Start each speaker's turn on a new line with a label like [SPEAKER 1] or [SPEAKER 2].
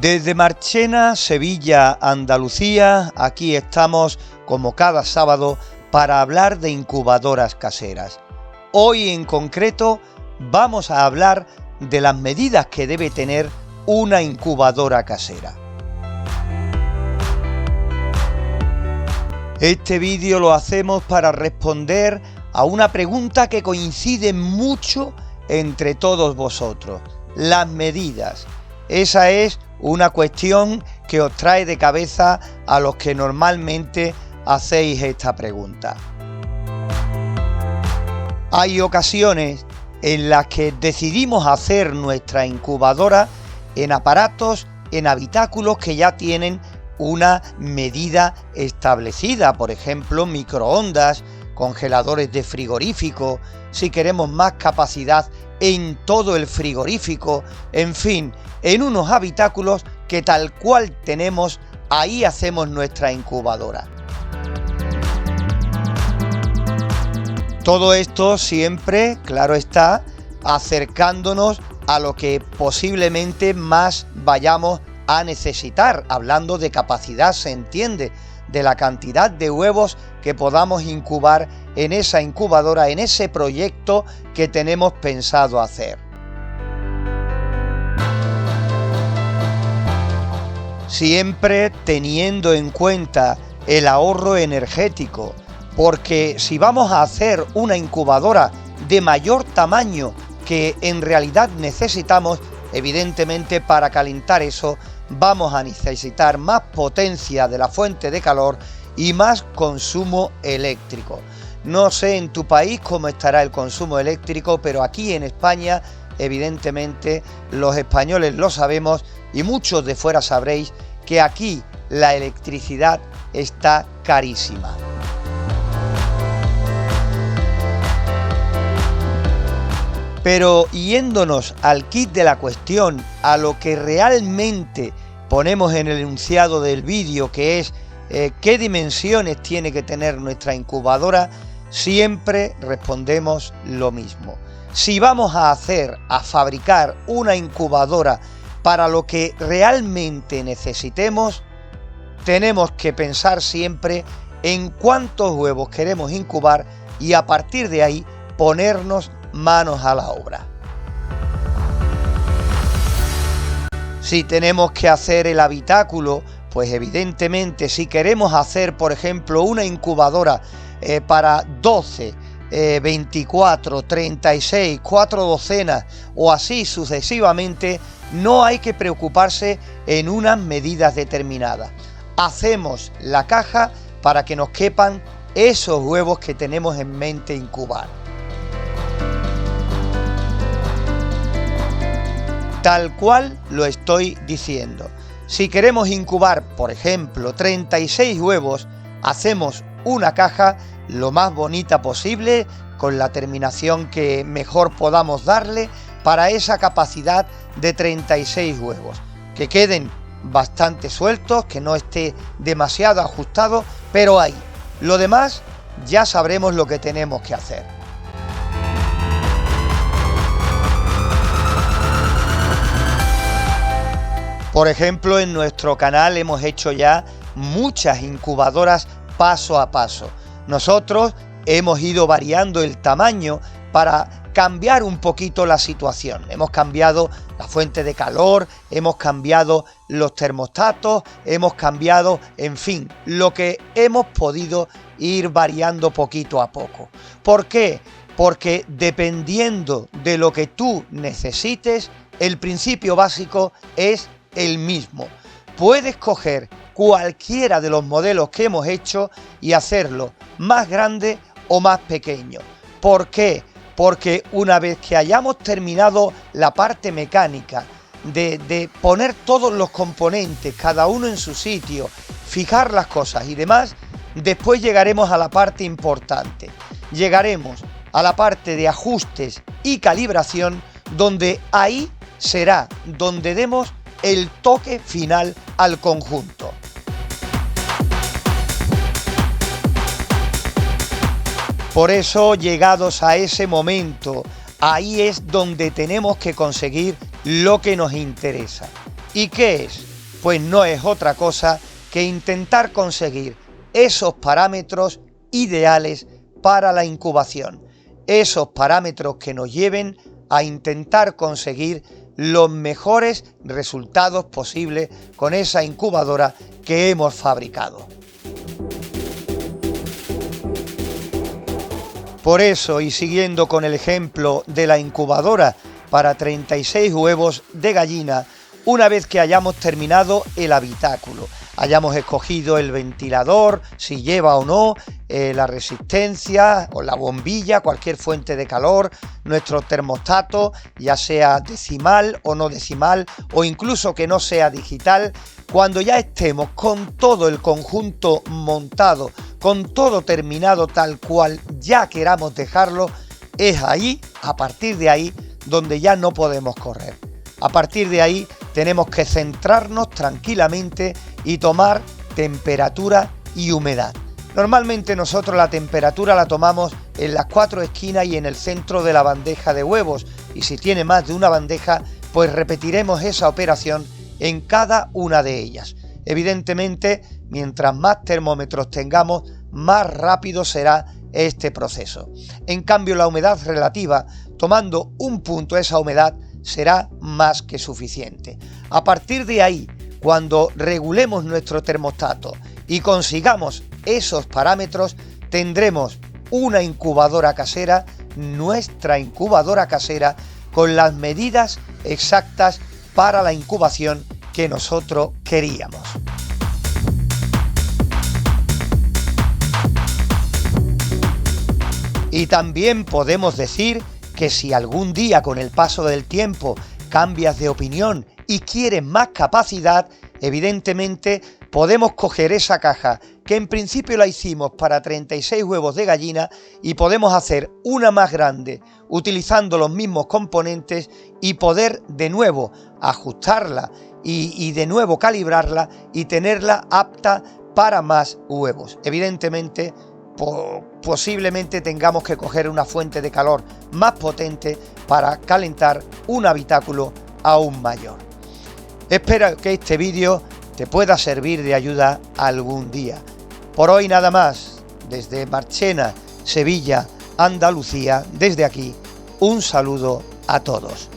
[SPEAKER 1] Desde Marchena, Sevilla, Andalucía, aquí estamos como cada sábado para hablar de incubadoras caseras. Hoy en concreto vamos a hablar de las medidas que debe tener una incubadora casera. Este vídeo lo hacemos para responder a una pregunta que coincide mucho entre todos vosotros: las medidas. Esa es una cuestión que os trae de cabeza a los que normalmente hacéis esta pregunta. Hay ocasiones en las que decidimos hacer nuestra incubadora en aparatos, en habitáculos que ya tienen una medida establecida, por ejemplo, microondas, congeladores de frigorífico, si queremos más capacidad en todo el frigorífico, en fin, en unos habitáculos que tal cual tenemos, ahí hacemos nuestra incubadora. Todo esto siempre, claro está, acercándonos a lo que posiblemente más vayamos a necesitar. Hablando de capacidad, se entiende, de la cantidad de huevos que podamos incubar en esa incubadora, en ese proyecto que tenemos pensado hacer. Siempre teniendo en cuenta el ahorro energético, porque si vamos a hacer una incubadora de mayor tamaño que en realidad necesitamos, evidentemente para calentar eso vamos a necesitar más potencia de la fuente de calor y más consumo eléctrico. No sé en tu país cómo estará el consumo eléctrico, pero aquí en España, evidentemente, los españoles lo sabemos y muchos de fuera sabréis que aquí la electricidad está carísima. Pero yéndonos al kit de la cuestión, a lo que realmente ponemos en el enunciado del vídeo, que es qué dimensiones tiene que tener nuestra incubadora, siempre respondemos lo mismo. Si vamos a fabricar una incubadora para lo que realmente necesitemos, tenemos que pensar siempre en cuántos huevos queremos incubar y a partir de ahí ponernos manos a la obra. Si tenemos que hacer el habitáculo, pues evidentemente si queremos hacer, por ejemplo, una incubadora para 12, 24, 36, 4 docenas o así sucesivamente, no hay que preocuparse en unas medidas determinadas. Hacemos la caja para que nos quepan esos huevos que tenemos en mente incubar. Tal cual lo estoy diciendo. Si queremos incubar, por ejemplo, 36 huevos, hacemos una caja lo más bonita posible, con la terminación que mejor podamos darle para esa capacidad de 36 huevos. Que queden bastante sueltos, que no esté demasiado ajustado, pero ahí. Lo demás ya sabremos lo que tenemos que hacer. Por ejemplo, en nuestro canal hemos hecho ya muchas incubadoras paso a paso. Nosotros hemos ido variando el tamaño para cambiar un poquito la situación. Hemos cambiado la fuente de calor, hemos cambiado los termostatos, hemos cambiado, en fin, lo que hemos podido ir variando poquito a poco. ¿Por qué? Porque dependiendo de lo que tú necesites, el principio básico es el mismo. Puedes coger cualquiera de los modelos que hemos hecho y hacerlo más grande o más pequeño. ¿Por qué? Porque una vez que hayamos terminado la parte mecánica de poner todos los componentes, cada uno en su sitio, fijar las cosas y demás, después llegaremos a la parte importante. Llegaremos a la parte de ajustes y calibración, donde ahí será donde demos el toque final al conjunto. Por eso, llegados a ese momento, ahí es donde tenemos que conseguir lo que nos interesa. ¿Y qué es? Pues no es otra cosa que intentar conseguir esos parámetros ideales para la incubación, esos parámetros que nos lleven a intentar conseguir los mejores resultados posibles con esa incubadora que hemos fabricado. Por eso, y siguiendo con el ejemplo de la incubadora para 36 huevos de gallina, una vez que hayamos terminado el habitáculo, hayamos escogido el ventilador, si lleva o no, la resistencia o la bombilla, cualquier fuente de calor, nuestro termostato, ya sea decimal o no decimal, o incluso que no sea digital, cuando ya estemos con todo el conjunto montado, con todo terminado tal cual ya queramos dejarlo, es ahí, a partir de ahí, donde ya no podemos correr. A partir de ahí tenemos que centrarnos tranquilamente y tomar temperatura y humedad. Normalmente nosotros la temperatura la tomamos en las 4 esquinas y en el centro de la bandeja de huevos, y si tiene más de una bandeja, pues repetiremos esa operación en cada una de ellas. Evidentemente, mientras más termómetros tengamos, más rápido será este proceso. En cambio, la humedad relativa, tomando un punto esa humedad, será más que suficiente. A partir de ahí, cuando regulemos nuestro termostato y consigamos esos parámetros, tendremos una incubadora casera, nuestra incubadora casera, con las medidas exactas para la incubación que nosotros queríamos. Y también podemos decir que si algún día con el paso del tiempo cambias de opinión y quieres más capacidad, evidentemente podemos coger esa caja que en principio la hicimos para 36 huevos de gallina y podemos hacer una más grande utilizando los mismos componentes y poder de nuevo ajustarla y de nuevo calibrarla y tenerla apta para más huevos. Evidentemente, posiblemente tengamos que coger una fuente de calor más potente para calentar un habitáculo aún mayor. Espero que este vídeo te pueda servir de ayuda algún día. Por hoy nada más. Desde Marchena, Sevilla, Andalucía, desde aquí, un saludo a todos.